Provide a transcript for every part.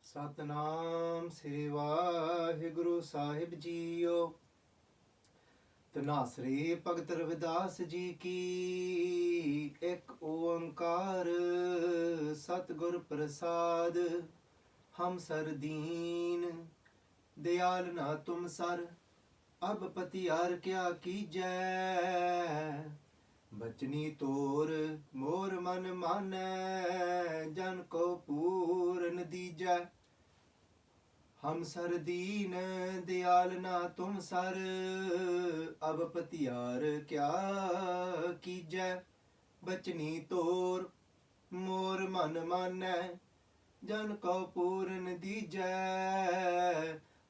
ਸਤਨਾਮ ਸ੍ਰੀ ਵਾਹਿਗੁਰੂ ਸਾਹਿਬ JIO. Dhanasari Bhagat Ravidas ji ਕੀ। ਇੱਕ ਓੰਕਾਰ ਸਤਗੁਰ ਪ੍ਰਸਾਦ। ਹਮ sir Deen Dayal ना तुम सर। अब pateeaar किया कीजै। बचनी तोर मोर मन मानै। जन को पूरन दीजै। हम सर दीन दयाल ना तुम सर। अब pateeaar क्या कीजै। बचनी तोर मोर मन मानै। जन को पूरन दीजै।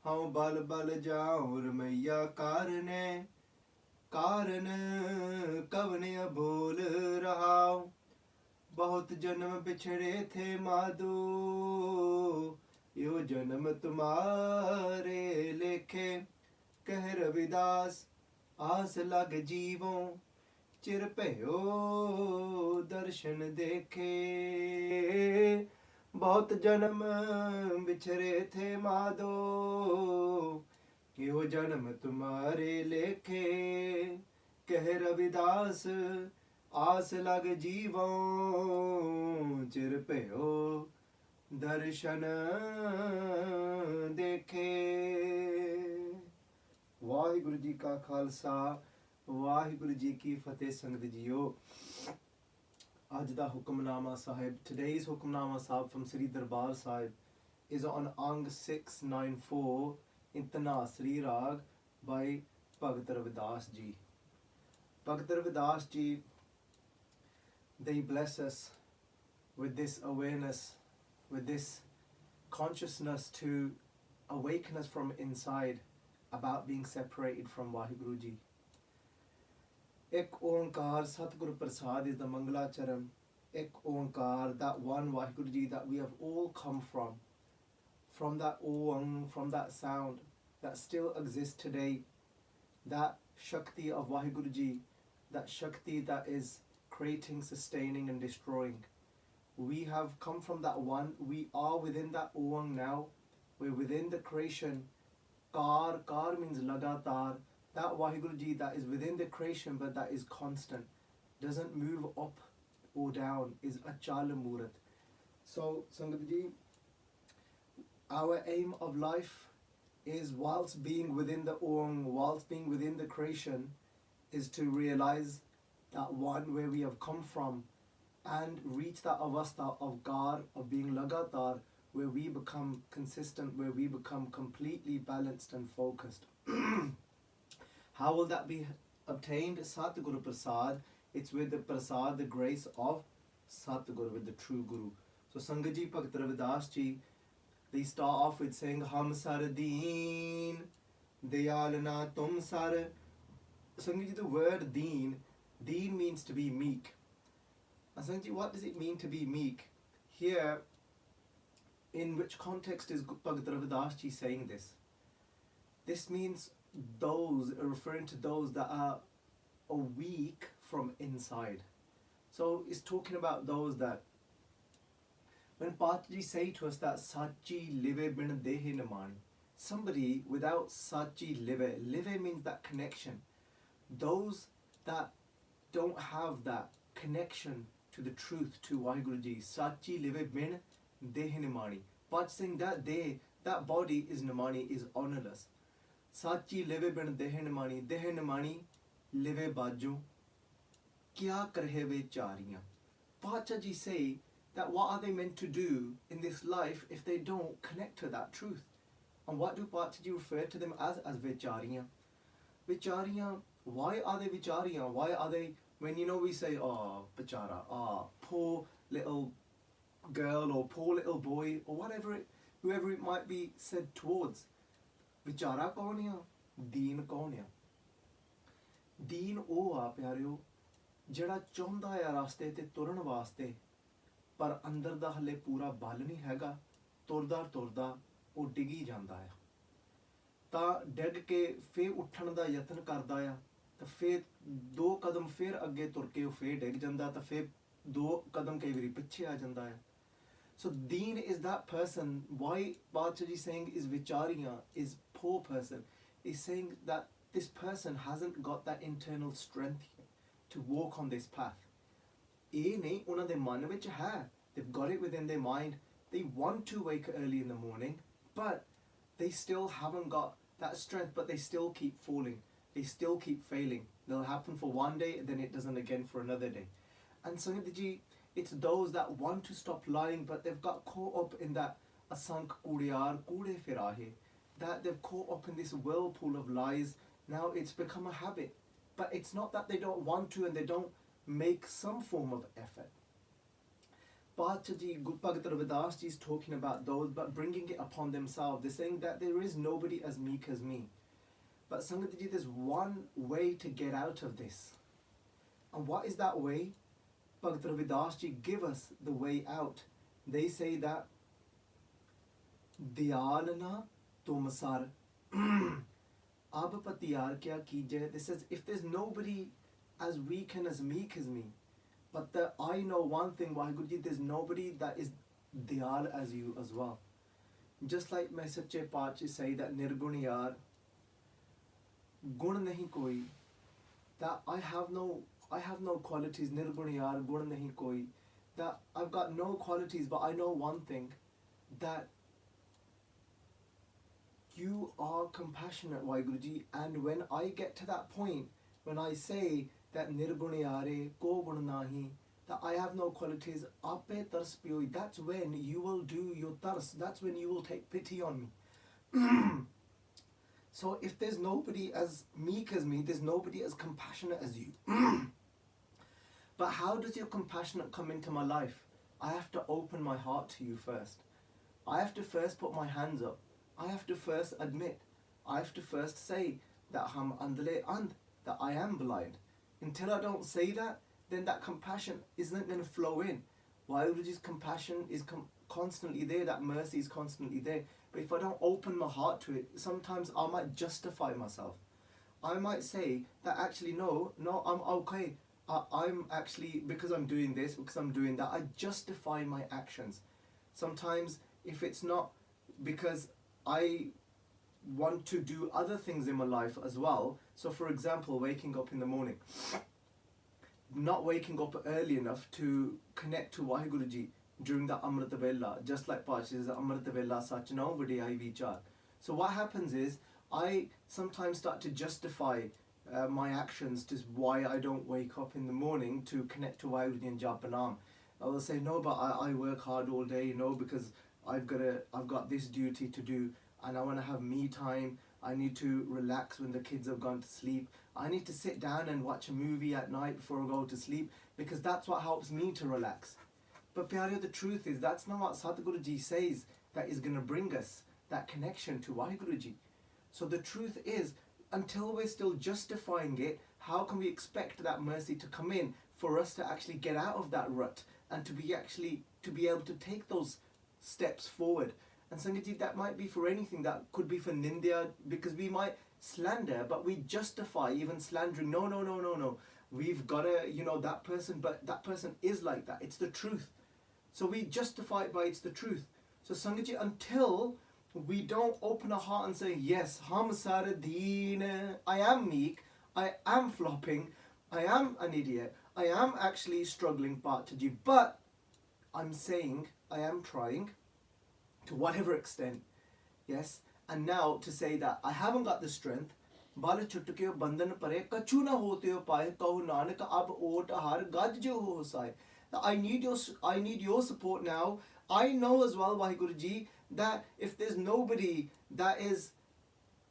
हाँ बल बल जाऊं रमैया कारने। कारण कवने बोल रहाओ। बहुत जन्म बिछड़े थे माधो। यो जन्म तुम्हारे लेखे। कह रविदास आस लग जीवों। चिर भयो दर्शन देखे। बहुत जन्म बिछड़े थे माधो। यो जन्म तुम्हारे लेखे। कह रविदास आस लग जीवों। चिर भयो दर्शन देखे। वाहिगुरु जी का खालसा वाहिगुरु जी की फतेह। संगत जीओ, ਅੱਜ ਦਾ ਹੁਕਮਨਾਮਾ ਸਾਹਿਬ, today's hukamnama Sahib from Sri Darbar Sahib is on Ang 694 in Dhanasari Raag by Bhagat Ravidas Ji. Bhagat Ravidas Ji, they bless us with this awareness, with this consciousness to awaken us from inside about being separated from Vaheguru Ji. Ek oankaar satgur prasaad is the Mangalacharam. Ek oankaar, that one Vaheguru Ji that we have all come from that oang, from that sound that still exists today, that Shakti of Vaheguru Ji, that Shakti that is creating, sustaining and destroying. We have come from that one. We are within that oang now. We're within the creation. Kar means lagatar. That Vaheguru Ji that is within the creation but that is constant, doesn't move up or down, is Achal Murat. So Sangat Ji, our aim of life is, whilst being within the Om, whilst being within the creation, is to realize that one where we have come from and reach that avastha of Gar, of being Lagatar, where we become consistent, where we become completely balanced and focused. How will that be obtained? Satgur Prasad. It's with the Prasad, the grace of Satgur, with the true Guru. So Sangat Ji, Bhagat Ravidas Ji, they start off with saying, Hum sar deen dayal na tum sar. Sangat Ji, the word deen means to be meek. And Sangat Ji, what does it mean to be meek? Here, in which context is Bhagat Ravidas Ji saying this? This means those, referring to those that are weak from inside. So it's talking about those that, when Pateeaar say to us that Sachi live bin dehe namani, somebody without Sachi live means that connection. Those that don't have that connection to the truth, to Vaheguru Ji, Sachi live bin dehe namani. But saying that that body is namani, is honorless. Sachi live bin dehe namani live bajo kiaa karhe ve chariyan. Pateeaar Ji say that what are they meant to do in this life if they don't connect to that truth? And what do Pateeaar Ji refer to them as vichariyan? Vichariyan, why are they vichariyan? Why are they, when we say, oh, bachara, poor little girl or poor little boy or whoever it might be said towards, ਵਿਚਾਰਾ ਕੌਣ ਆ? ਦੀਨ ਕੌਣ ਆ? ਦੀਨ ਉਹ ਆ ਪਿਆਰਿਓ ਜਿਹੜਾ ਚਾਹੁੰਦਾ ਆ ਰਸਤੇ ਤੇ ਤੁਰਨ ਵਾਸਤੇ, ਪਰ ਅੰਦਰ ਦਾ ਹਲੇ ਪੂਰਾ ਬਲ ਨਹੀਂ ਹੈਗਾ। ਤੁਰਦਾ ਉਹ ਡਿੱਗੀ ਜਾਂਦਾ ਆ, ਤਾਂ ਡਿੱਗ ਕੇ ਫੇਰ ਉੱਠਣ ਦਾ ਯਤਨ ਕਰਦਾ ਆ, ਤਾਂ ਫੇਰ 2 ਕਦਮ ਫੇਰ ਅੱਗੇ ਤੁਰ ਕੇ ਉਹ ਫੇਰ ਡਿੱਗ ਜਾਂਦਾ, ਤਾਂ ਫੇਰ 2 ਕਦਮ ਕਈ ਵਾਰੀ ਪਿੱਛੇ ਆ ਜਾਂਦਾ ਆ। So deen is that person. Why Bachaji saying is vichariya, is poor person, is saying that this person hasn't got that internal strength to walk on this path. They've got it within their mind. They want to wake early in the morning, but they still haven't got that strength, but they still keep falling. They still keep failing. They'll happen for one day, then it doesn't again for another day. And Sangatji, it's those that want to stop lying, but they've got caught up in that asank kudiyaar kude firahe, that they've caught up in this whirlpool of lies. Now it's become a habit. But it's not that they don't want to and they don't make some form of effort. Bhagat Ravidas Ji is talking about those, but bringing it upon themselves. They're saying that there is nobody as meek as me. But Sangat Ji, there's one way to get out of this. And what is that way? Bhagat Ravidas Ji give us the way out. They say that deaal na dhanasari. Ab pateeaar kiaa, keejai. This says, if there's nobody as weak and as meek as me, but I know one thing, Vaheguru Ji, there's nobody that is diyal as you as well. Just like my Sache Paatshah say that nirgun yaar, gun nahi koi, that I have no qualities, nirgun yaar, gun nahi koi, that I've got no qualities, but I know one thing, that you are compassionate, Vaheguru Ji, and when I get to that point, when I say that nirgun yaare, ko gun nahi, that I have no qualities, ape tars piyoi, that's when you will do your tars, that's when you will take pity on me. So if there's nobody as meek as me, there's nobody as compassionate as you. But how does your compassion come into my life? I have to open my heart to you first. I have to first put my hands up. I have to first admit. I have to first say that ham andale and, that I am blind. Until I don't say that, then that compassion isn't going to flow in. Vaheguru Ji's compassion is constantly there, that mercy is constantly there. But if I don't open my heart to it, sometimes I might justify myself. I might say that actually no, I'm okay. I'm actually, because I'm doing this, because I'm doing that, I justify my actions. Sometimes if it's not because I want to do other things in my life as well. So for example, waking up in the morning, not waking up early enough to connect to Vaheguru Ji during the Amrita Vela, just like Paatshah says, Amrita Vela Sachno Vidiyai Vichar. So what happens is, I sometimes start to justify my actions to why I don't wake up in the morning to connect to Vaheguru Ji and Japanam. I will say, no, but I work hard all day, because I've got this duty to do, and I want to have me time. I need to relax when the kids have gone to sleep. I need to sit down and watch a movie at night before I go to sleep, because that's what helps me to relax. But Pyareo, the truth is, that's not what Satgur Ji says that is going to bring us that connection to Vaheguru Ji. So the truth is, until we're still justifying it, how can we expect that mercy to come in for us to actually get out of that rut and to be able to take those steps forward? And Sangaji, that might be for anything. That could be for Nindya, because we might slander, but we justify even slandering. No. We've got to, that person, but that person is like that. It's the truth. So we justify it by it's the truth. So Sangaji, until we don't open our heart and say, yes, hum sare deen, I am meek, I am flopping, I am an idiot, I am actually struggling, Bhagat, but I'm saying I am trying to whatever extent, yes. And now to say that I haven't got the strength, bal chutke bandan pare kachu na hote ho pae kahu nanak ab ot har gaj jo ho sai. I need your support now. I know as well, Vaheguru Ji, that if there's nobody that is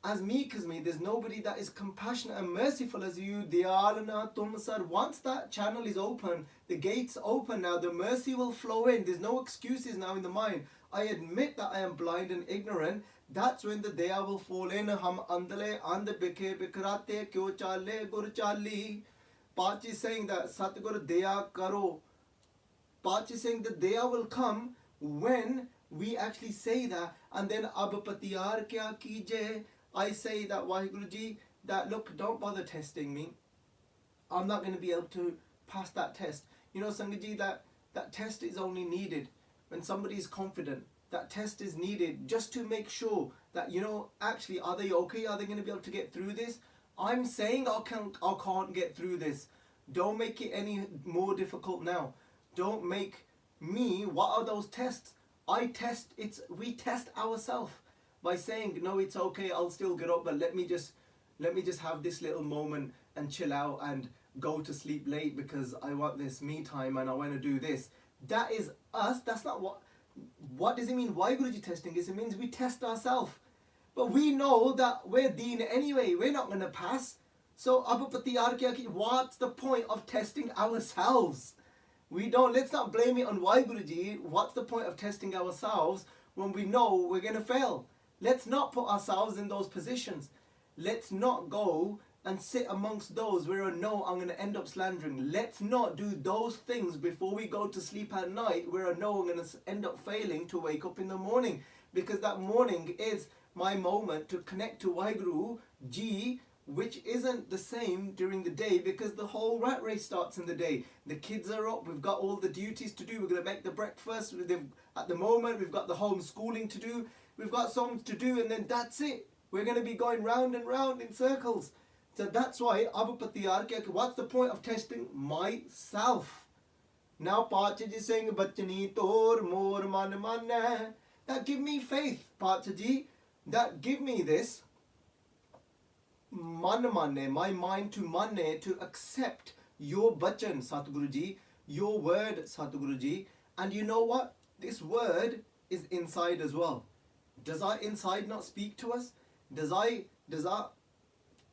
as meek as me, there's nobody that is compassionate and merciful as you, diyal na dhanasaree. Once that channel is open, the gates open now, the mercy will flow in. There's no excuses now in the mind. I admit that I am blind and ignorant. That's when the daya will fall in. Hum andale and bikhe bikrate kyo chale gur chali. Paatshah is saying that satgur daya karo. Paatshah is saying that daya will come when we actually say that. And then ab pateeaar kiaa, keejai. I say that, Vaheguru Ji, that look, don't bother testing me. I'm not going to be able to pass that test. Sangaji, that test is only needed when somebody is confident. That test is needed just to make sure that, actually, are they okay? Are they going to be able to get through this? I'm saying I can't get through this. Don't make it any more difficult now. Don't make me, what are those tests? We test ourselves by saying, no, it's okay, I'll still get up, but let me just have this little moment and chill out and go to sleep late because I want this me time and I want to do this. That is us. That's not what does it mean Vaheguru Ji testing is? It means we test ourselves. But we know that we're deen anyway. We're not going to pass. So pateeaar kiaa, what's the point of testing ourselves? Let's not blame it on Vaheguru Ji. What's the point of testing ourselves when we know we're going to fail? Let's not put ourselves in those positions. Let's not go and sit amongst those where I know I'm going to end up slandering. Let's not do those things before we go to sleep at night where I know I'm going to end up failing to wake up in the morning. Because that morning is my moment to connect to Vaheguru Ji, which isn't the same during the day because the whole rat race starts in the day. The kids are up, we've got all the duties to do, we're going to make the breakfast. At the moment, we've got the homeschooling to do, we've got songs to do, and then that's it. We're going to be going round and round in circles. So that's why, pateeaar kiaa, what's the point of testing myself? Now, Pacha Ji saying, Bachani tor mor man manna. That give me faith, Pacha Ji. That give me this man manne, my mind to manne, to accept your bachan, Satguru Ji, your word, Satguru Ji. And you know what? This word is inside as well. Does our inside not speak to us? Does our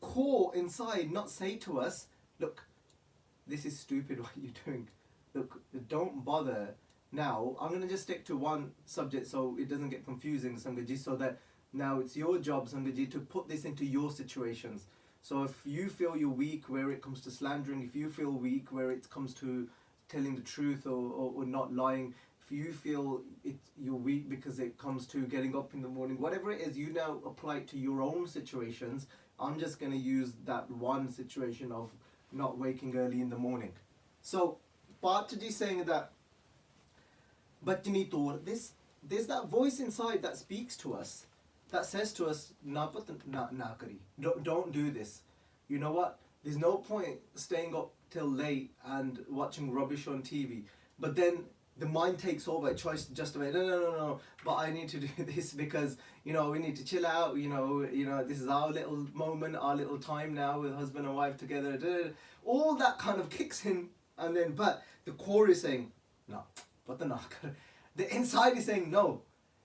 core inside not say to us, look, this is stupid what you're doing. Look, don't bother. Now, I'm going to just stick to one subject so it doesn't get confusing, Sangaji, so that now it's your job, Sangaji, to put this into your situations. So if you feel you're weak where it comes to slandering, if you feel weak where it comes to telling the truth or not lying, if you feel you're weak because it comes to getting up in the morning, whatever it is, you now apply it to your own situations. I'm just going to use that one situation of not waking early in the morning. So, Pachaji saying that, there's that voice inside that speaks to us, that says to us, don't do this. You know what? There's no point staying up till late and watching rubbish on TV. But then the mind takes over, it tries to justify, no, but I need to do this because, we need to chill out, this is our little moment, our little time now with husband and wife together, all that kind of kicks in, and then, but the core is saying, no, but the inside is saying, no,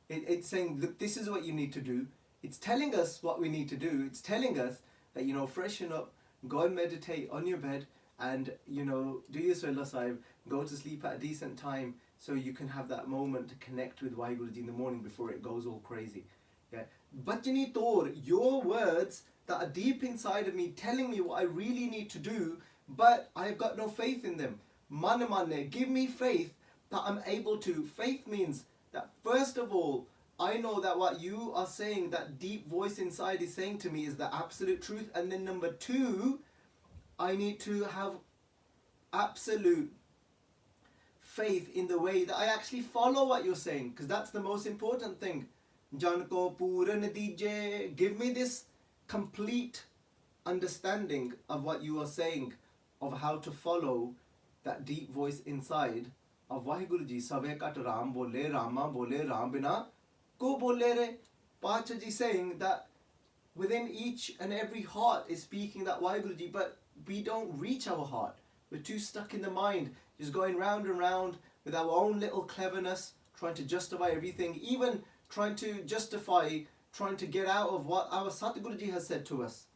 it's saying, look, this is what you need to do. It's telling us what we need to do. It's telling us that, freshen up, go and meditate on your bed, and do your Salah Sahib, go to sleep at a decent time so you can have that moment to connect with Vaheguru Ji in the morning before it goes all crazy. Yeah. Bachani tor, your words that are deep inside of me telling me what I really need to do, but I've got no faith in them. Manne, give me faith that I'm able to. Faith means that first of all, I know that what you are saying, that deep voice inside is saying to me is the absolute truth. And then number two, I need to have absolute faith in the way that I actually follow what you're saying, because that's the most important thing. Janko Puran Dije, give me this complete understanding of what you are saying, of how to follow that deep voice inside of Vaheguru Ji. Sabe kat Ram bole, Rama bole, Ram bina ko bole re. Pacha Ji saying that within each and every heart is speaking that Vaheguru Ji, but we don't reach our heart. We're too stuck in the mind, just going round and round with our own little cleverness, trying to justify everything, even trying to justify, trying to get out of what our Satguru Ji has said to us.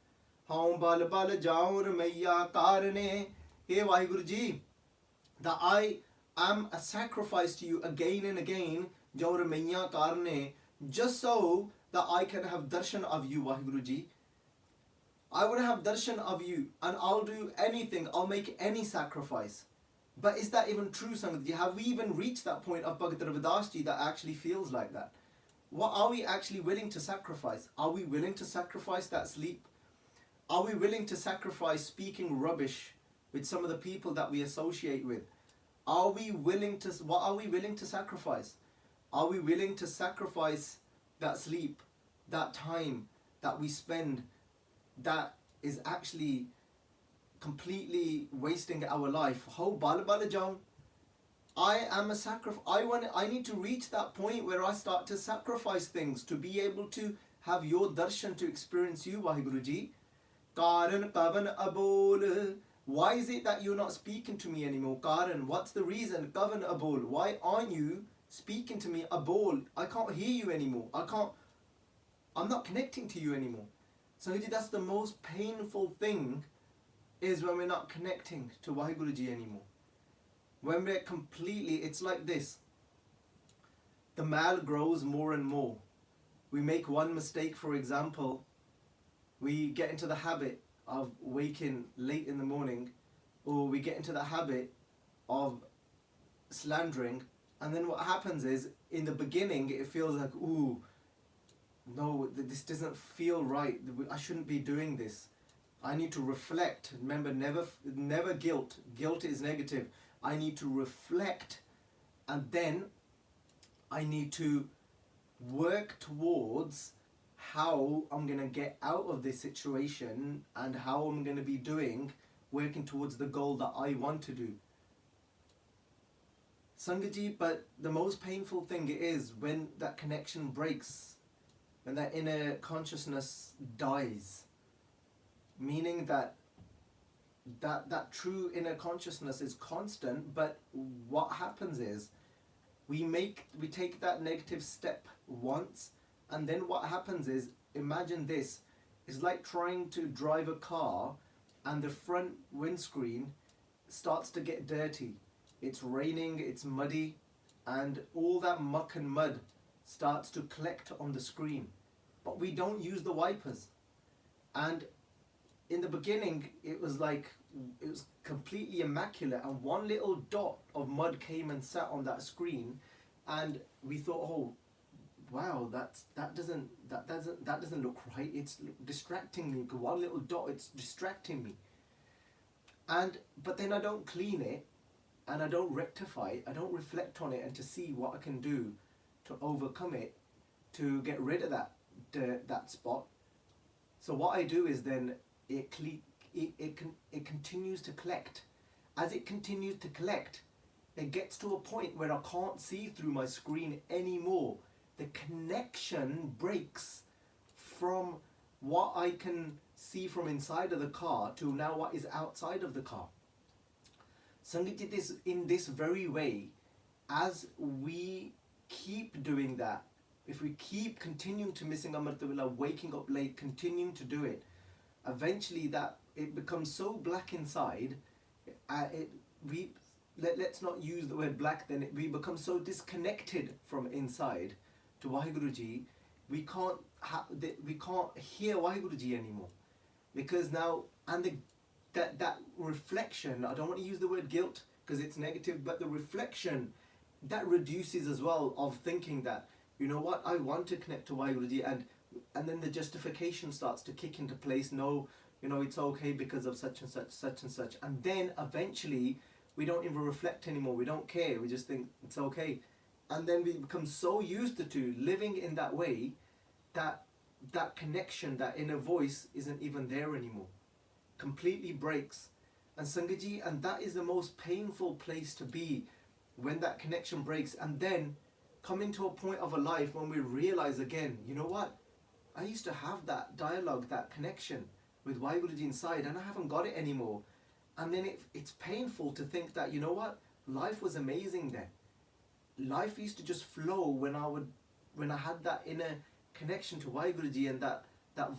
Haum bal bal jaur maiya karne, hey Vaheguru Ji, that I am a sacrifice to you again and again, jaur maiya karne, just so that I can have darshan of you, Vaheguru Ji. I want to have darshan of you, and I'll do anything, I'll make any sacrifice. But is that even true, Sangat Ji? Have we even reached that point of Bhagat Ravidas Ji that actually feels like that? What are we actually willing to sacrifice? Are we willing to sacrifice that sleep? Are we willing to sacrifice speaking rubbish with some of the people that we associate with? What are we willing to sacrifice? Are we willing to sacrifice that sleep, that time that we spend that is actually completely wasting our life? How bal bal jaun? I am a sacrifice. I need to reach that point where I start to sacrifice things to be able to have your darshan, to experience you, Vaheguru Ji. Karan kavan abol. Why is it that you're not speaking to me anymore? Karan, what's the reason? Kavan abol. Why aren't you speaking to me? Abol. I can't hear you anymore. I'm not connecting to you anymore. So that's the most painful thing, is when we're not connecting to Vaheguru Ji anymore. When we're completely, it's like this. The mal grows more and more. We make one mistake, for example, we get into the habit of waking late in the morning, or we get into the habit of slandering, and then what happens is, in the beginning, it feels like, ooh, no, this doesn't feel right. I shouldn't be doing this. I need to reflect. Remember, never guilt. Guilt is negative. I need to reflect, and then I need to work towards how I'm going to get out of this situation, and how I'm going to be working towards the goal that I want to do. Sangaji, but the most painful thing is when that connection breaks, when that inner consciousness dies, meaning that true inner consciousness is constant, but what happens is we take that negative step once, and then what happens is, imagine this, it's like trying to drive a car and the front windscreen starts to get dirty. It's raining, it's muddy, and all that muck and mud starts to collect on the screen, but we don't use the wipers. And in the beginning, it was completely immaculate, and one little dot of mud came and sat on that screen, and we thought, oh wow, that doesn't look right. It's distracting me. One little dot, it's distracting me. But then I don't clean it, and I don't rectify it. I don't reflect on it and to see what I can do to overcome it, to get rid of that spot. So what I do is then it continues to collect. As it continues to collect, it gets to a point where I can't see through my screen anymore. The connection breaks from what I can see from inside of the car to now what is outside of the car. Sangat, this in this very way, as we keep doing that, if we keep continuing to missing Amartavilla, waking up late, continuing to do it, eventually that it becomes so black inside. Let's not use the word black. Then we become so disconnected from inside to Vaheguru Ji. We can't hear Vaheguru Ji anymore, because now that reflection. I don't want to use the word guilt because it's negative, but the reflection that reduces as well of thinking that, you know what, I want to connect to Vaheguru Ji, and then the justification starts to kick into place. No, it's okay because of such and such, and then eventually we don't even reflect anymore. We don't care. We just think it's okay, and then we become so used to living in that way that connection, that inner voice, isn't even there anymore. Completely breaks. And Sangaji, and that is the most painful place to be, when that connection breaks, and then coming to a point of a life when we realize again, you know what, I used to have that dialogue, that connection with Vaheguru Ji inside, and I haven't got it anymore. And then it's painful to think that, you know what, life was amazing then. Life used to just flow when I had that inner connection to Vaheguru Ji, and that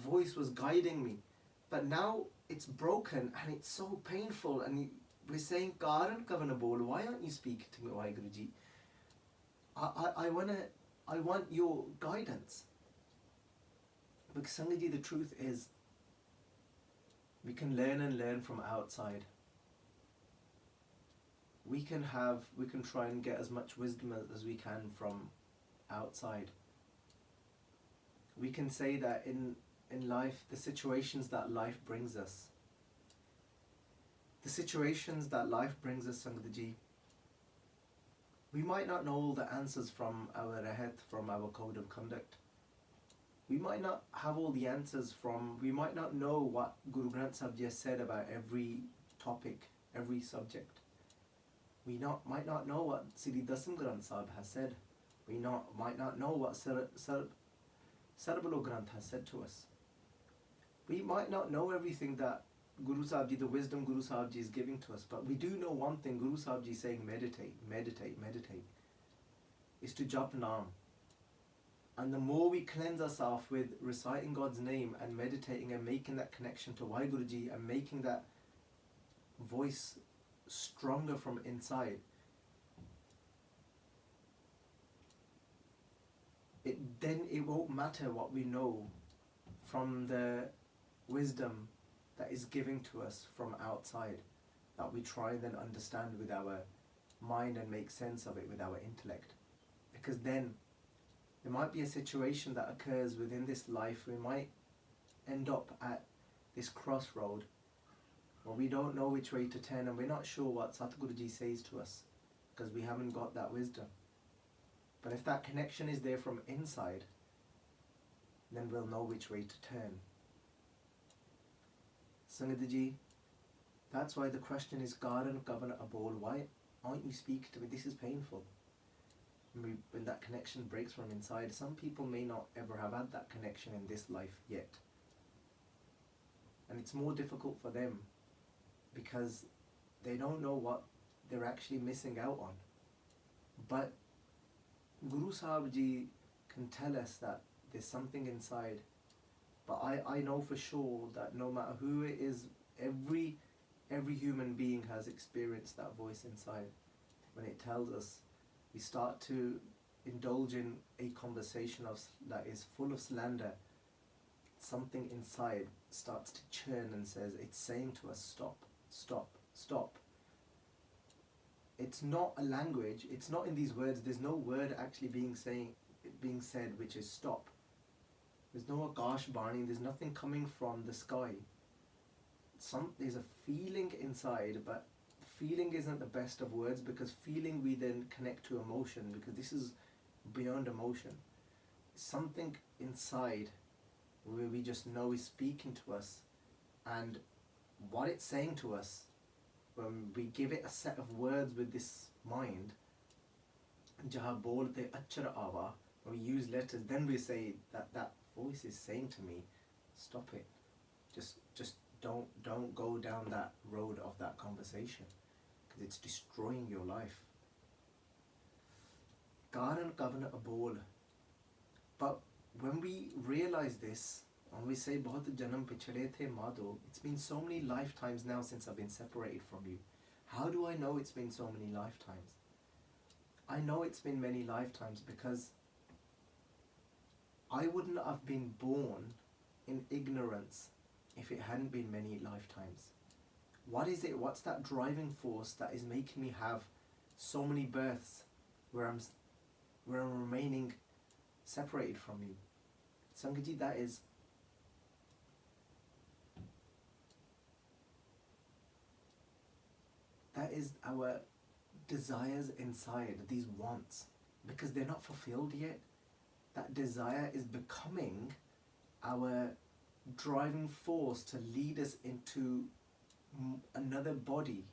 voice was guiding me. But now it's broken and it's so painful, and we're saying, Karan Kavana Bol, why aren't you speaking to me, Vaheguru Ji? I want your guidance. Because Sangaji, the truth is, we can learn and learn from outside. We can try and get as much wisdom as we can from outside. We can say that in life, the situations that life brings us, Sangatji, We might not know all the answers from our rahat, from our code of conduct. We might not have all the answers from, we might not know what Guru Granth Sahib just said about every topic, every subject. We might not know what Sri Dasam Granth Sahib has said. We might not know what Sarabalo Granth has said to us. We might not know everything that Guru Sahib Ji, the wisdom Guru Sahib Ji is giving to us, but we do know one thing. Guru Sahib Ji is saying meditate, meditate, meditate. Is to jap naam. And the more we cleanse ourselves with reciting God's name and meditating and making that connection to Vaheguru Ji and making that voice stronger from inside, then it won't matter what we know from the wisdom that is given to us from outside, that we try and then understand with our mind and make sense of it with our intellect. Because then there might be a situation that occurs within this life. We might end up at this crossroad where we don't know which way to turn, and we're not sure what Satgur Ji says to us because we haven't got that wisdom. But if that connection is there from inside, then we'll know which way to turn. Sangat Ji, that's why the question is, Garan Governor Abol, why aren't you speaking to me? This is painful. When that connection breaks from inside, some people may not ever have had that connection in this life yet. And it's more difficult for them because they don't know what they're actually missing out on. But Guru Sahib Ji can tell us that there's something inside. But I know for sure that no matter who it is, every human being has experienced that voice inside. When it tells us, we start to indulge in a conversation that is full of slander, something inside starts to churn and says, it's saying to us, stop, stop, stop. It's not a language, it's not in these words, there's no word actually being said which is stop. There's no Akash Bani, there's nothing coming from the sky. There's a feeling inside, but feeling isn't the best of words, because feeling we then connect to emotion, because this is beyond emotion. Something inside where we just know is speaking to us, and what it's saying to us, when we give it a set of words with this mind, jaha bolte achara awa, when we use letters, then we say that voice is saying to me, stop it. Just don't go down that road of that conversation, because it's destroying your life. Karan Governor Abol. But when we realize this, and we say bahut janam pichhade the mado, it's been so many lifetimes now since I've been separated from you. How do I know it's been so many lifetimes? I know it's been many lifetimes because I wouldn't have been born in ignorance if it hadn't been many lifetimes. What is it? What's that driving force that is making me have so many births where I'm remaining separated from you? Sangaji, that is our desires inside, these wants, because they're not fulfilled yet. That desire is becoming our driving force to lead us into another body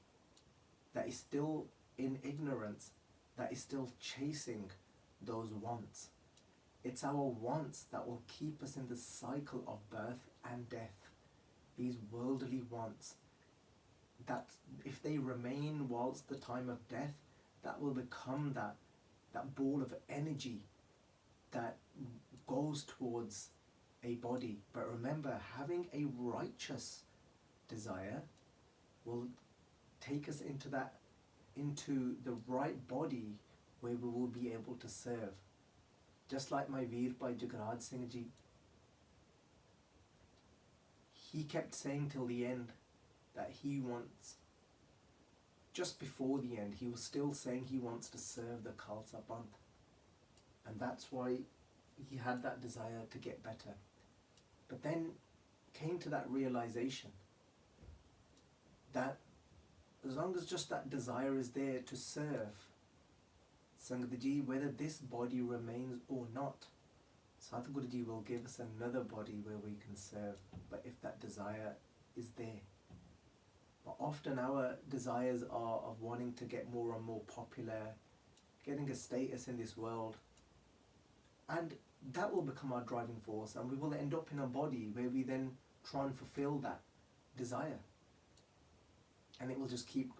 that is still in ignorance, that is still chasing those wants. It's our wants that will keep us in the cycle of birth and death. These worldly wants, that if they remain whilst the time of death, that will become that ball of energy that goes towards a body. But remember, having a righteous desire will take us into the right body where we will be able to serve. Just like my Veer Bhai Baljit Singh Ji, he kept saying till the end that he wants, just before the end, he was still saying he wants to serve the Khalsa Panth. And that's why he had that desire to get better. But then came to that realization that as long as just that desire is there to serve, Sangat Ji, whether this body remains or not, Satgur Ji will give us another body where we can serve, but if that desire is there. But often our desires are of wanting to get more and more popular, getting a status in this world, and that will become our driving force, and we will end up in a body where we then try and fulfill that desire, and it will just keep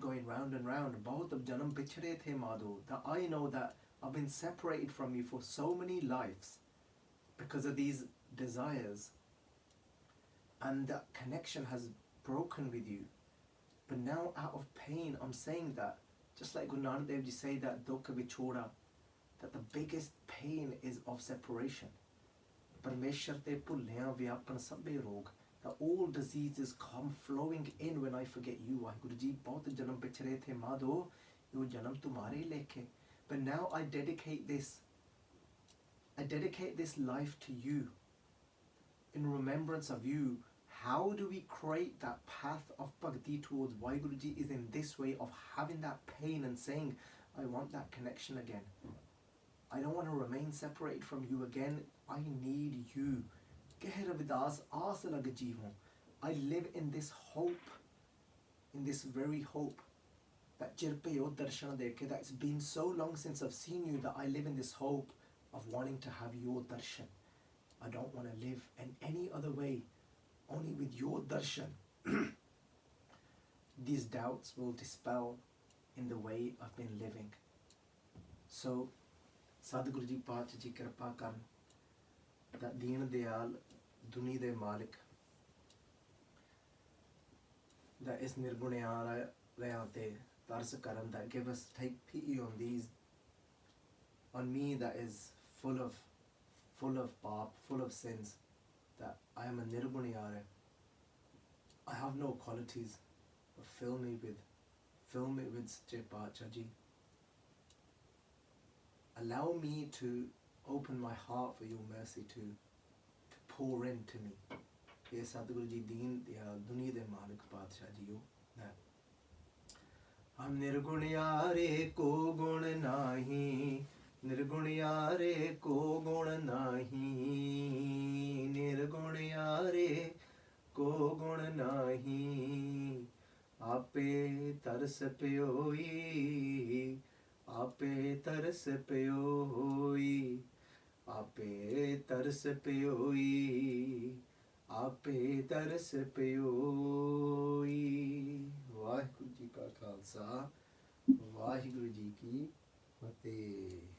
going round and round. Bahut janam bichhade the madho, that I know that I've been separated from you for so many lives because of these desires, and that connection has broken with you. But now out of pain I'm saying that, just like Guru Nanak Dev Ji say that dukh vichoda, that the biggest pain is of separation. Parmeshwar te bhuliyan vyapan sabbe rog, that all diseases come flowing in when I forget you. Vaheguru Ji, bahut janam bichhade the madho, yo janam tumhare lekhe. But now I dedicate this life to you, in remembrance of you. How do we create that path of bhakti towards Vaheguru Ji is in this way of having that pain and saying, I want that connection again. I don't want to remain separated from you again. I need you. Keh ravidaas aas lag jeevan. I live in this hope, in this very hope, that jirpe yo darshan dekhe, that it's been so long since I've seen you, that I live in this hope of wanting to have your darshan. I don't want to live in any other way, only with your darshan. These doubts will dispel in the way I've been living. So, Sadhguru Ji Paatshah Ji Kripa Karan, that deen deaal, duni de malik, that is nirgunayara rayate, dars karan, that give us, take pity on these, on me that is full of paap, full of sins, that I am a nirgunayara. I have no qualities, but fill me with Jai Paatshah Ji. Allow me to open my heart for your mercy to pour into me. Ye Sadhguru Ji deen deaal duni de malik Paatshah Ji yo. Hum nirguniyare ko gun nahi, nirguniyare ko gun nahi, nirguniyare ko gun nahi. Ape tars piyoi, ape tars piyoi, ape tars piyoi, ape tars piyoi. Vaheguru Ji ka Khalsa, Vaheguru Ji ki Fateh.